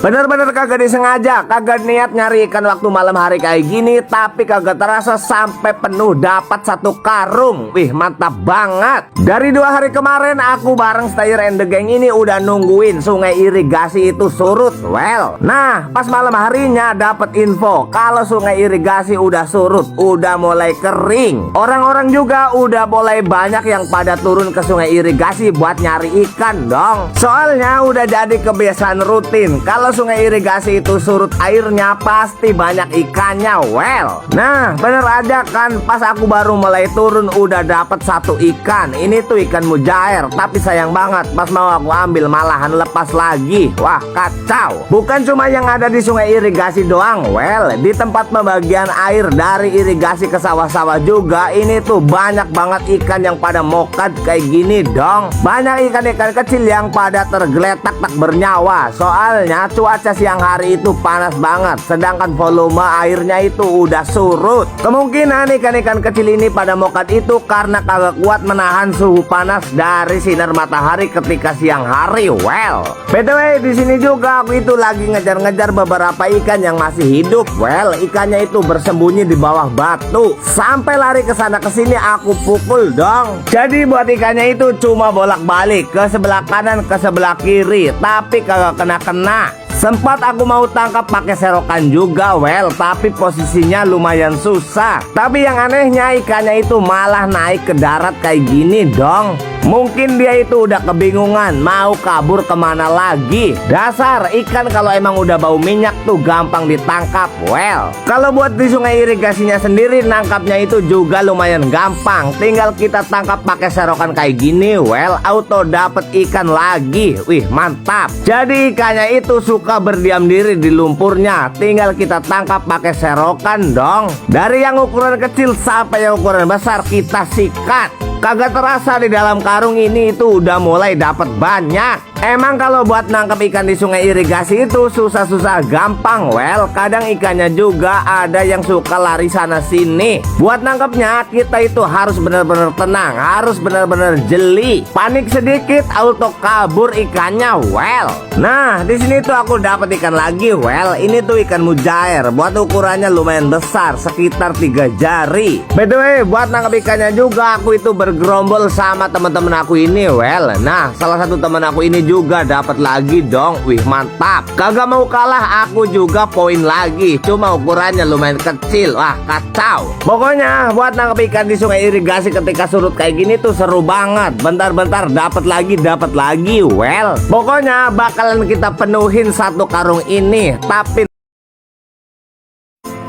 Bener-bener kagak disengaja, kagak niat nyari ikan waktu malam hari kayak gini, tapi kagak terasa sampai penuh dapat satu karung. Wih, mantap banget. Dari 2 hari kemarin aku bareng Stayer and the Gang ini udah nungguin sungai irigasi itu surut. Well, nah pas malam harinya dapat info kalau sungai irigasi udah surut, udah mulai kering. Orang-orang juga udah mulai banyak yang pada turun ke sungai irigasi buat nyari ikan dong. Soalnya udah jadi kebiasaan rutin kalau sungai irigasi itu surut airnya pasti banyak ikannya. Well, nah bener aja kan, pas aku baru mulai turun udah dapat satu ikan. Ini tuh ikan mujair, tapi sayang banget pas mau aku ambil malahan lepas lagi. Wah, kacau. Bukan cuma yang ada di sungai irigasi doang. Well, di tempat pembagian air dari irigasi ke sawah-sawah juga ini tuh banyak banget ikan yang pada mokat kayak gini dong. Banyak ikan-ikan kecil yang pada tergeletak tak bernyawa. Soalnya cuaca siang hari itu panas banget, sedangkan volume airnya itu udah surut. Kemungkinan ikan-ikan kecil ini pada mokat itu karena kagak kuat menahan suhu panas dari sinar matahari ketika siang hari. Well, by the way, di sini juga aku itu lagi ngejar-ngejar beberapa ikan yang masih hidup. Well, ikannya itu bersembunyi di bawah batu. Sampai lari ke sana ke sini aku pukul dong. Jadi buat ikannya itu cuma bolak-balik ke sebelah kanan ke sebelah kiri, tapi kagak kena-kena. Sempat aku mau tangkap pakai serokan juga, well, tapi posisinya lumayan susah. Tapi yang anehnya ikannya itu malah naik ke darat kayak gini dong. Mungkin dia itu udah kebingungan mau kabur kemana lagi. Dasar ikan kalau emang udah bau minyak tuh gampang ditangkap. Well, kalau buat di sungai irigasinya sendiri nangkapnya itu juga lumayan gampang. Tinggal kita tangkap pakai serokan kayak gini, well, auto dapet ikan lagi. Wih, mantap. Jadi ikannya itu suka berdiam diri di lumpurnya. Tinggal kita tangkap pakai serokan dong. Dari yang ukuran kecil sampai yang ukuran besar kita sikat. Kagak terasa di dalam karung ini itu udah mulai dapat banyak. Emang kalau buat nangkep ikan di sungai irigasi itu susah-susah gampang. Well, kadang ikannya juga ada yang suka lari sana sini. Buat nangkepnya kita itu harus benar-benar tenang, harus benar-benar jeli. Panik sedikit auto kabur ikannya. Well, nah di sini tuh aku dapat ikan lagi. Well, ini tuh ikan mujair. Buat ukurannya lumayan besar, sekitar 3 jari. By the way, buat nangkep ikannya juga aku itu bergerombol sama teman-teman aku ini. Well, nah salah satu teman aku ini juga dapat lagi dong. Wih, mantap. Kagak mau kalah, aku juga poin lagi. Cuma ukurannya lumayan kecil. Wah, kacau. Pokoknya buat nangkep ikan di sungai irigasi ketika surut kayak gini tuh seru banget. Bentar-bentar dapat lagi, dapat lagi. Well, pokoknya bakalan kita penuhin satu karung ini. Tapi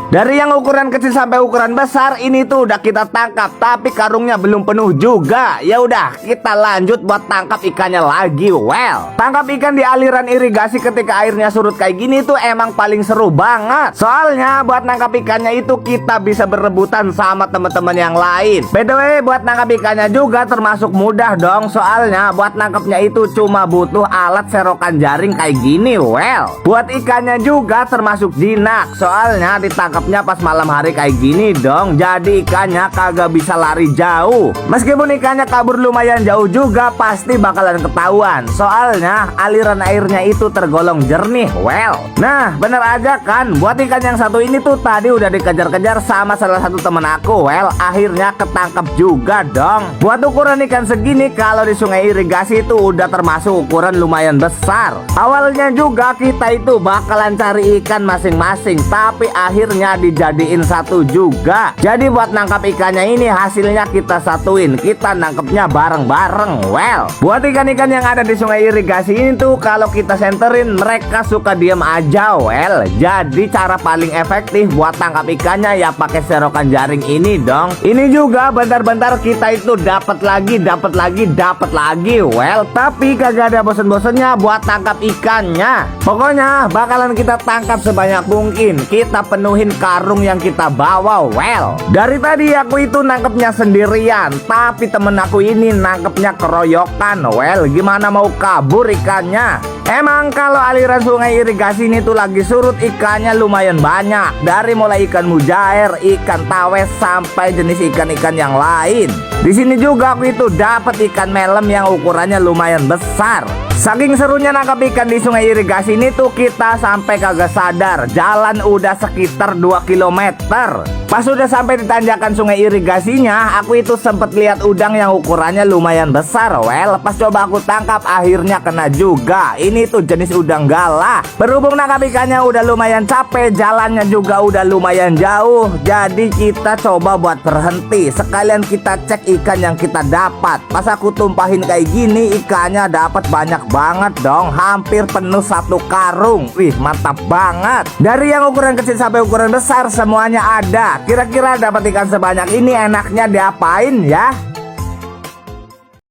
dari yang ukuran kecil sampai ukuran besar ini tuh udah kita tangkap, tapi karungnya belum penuh juga. Ya udah, kita lanjut buat tangkap ikannya lagi. Well, tangkap ikan di aliran irigasi ketika airnya surut kayak gini tuh emang paling seru banget. Soalnya buat nangkap ikannya itu kita bisa berebutan sama teman-teman yang lain. By the way, buat nangkap ikannya juga termasuk mudah dong. Soalnya buat nangkapnya itu cuma butuh alat serokan jaring kayak gini. Well, buat ikannya juga termasuk jinak. Soalnya ditangkapnya pas malam hari kayak gini dong. Jadi ikannya kagak bisa lari jauh. Meskipun ikannya kabur lumayan jauh juga pasti bakalan ketahuan. Soalnya aliran airnya itu tergolong jernih. Well, nah bener aja kan, buat ikan yang satu ini tuh tadi udah dikejar-kejar sama salah satu temen aku. Well, akhirnya ketangkep juga dong. Buat ukuran ikan segini kalau di sungai irigasi itu udah termasuk ukuran lumayan besar. Awalnya juga kita itu bakalan cari ikan masing-masing, tapi akhirnya dijadiin satu juga. Jadi buat nangkap ikannya ini hasilnya kita satuin, kita nangkepnya bareng-bareng. Well, buat ikan-ikan yang ada di sungai irigasi ini tuh kalau kita senterin mereka suka diem aja. Well, jadi cara paling efektif buat tangkap ikannya ya pakai serokan jaring ini dong. Ini juga bentar-bentar kita itu dapat lagi, dapat lagi, dapat lagi. Well, tapi kagak ada bosen-bosennya buat tangkap ikannya. Pokoknya bakalan kita tangkap sebanyak mungkin, kita penuhin karung yang kita bawa. Well, dari tadi aku itu nangkepnya sendirian, tapi temen aku ini nangkepnya keroyokan. Well, gimana mau kabur ikannya? Emang kalau aliran sungai irigasi ini tuh lagi surut ikannya lumayan banyak. Dari mulai ikan mujair, ikan tawes sampai jenis ikan-ikan yang lain. Di sini juga aku itu dapat ikan melem yang ukurannya lumayan besar. Saking serunya nangkap ikan di sungai irigasi ini tuh kita sampai kagak sadar jalan udah sekitar 2 kilometer. Pas udah sampai di tanjakan sungai irigasinya, aku itu sempet lihat udang yang ukurannya lumayan besar. Well, pas coba aku tangkap akhirnya kena juga. Ini tuh jenis udang galah. Berhubung nangkap ikannya udah lumayan capek, jalannya juga udah lumayan jauh, jadi kita coba buat berhenti. Sekalian kita cek ikan yang kita dapat. Pas aku tumpahin kayak gini, ikannya dapat banyak banget dong, hampir penuh 1 karung. Wih, mantap banget. Dari yang ukuran kecil sampai ukuran besar semuanya ada. Kira-kira dapat ikan sebanyak ini enaknya diapain ya?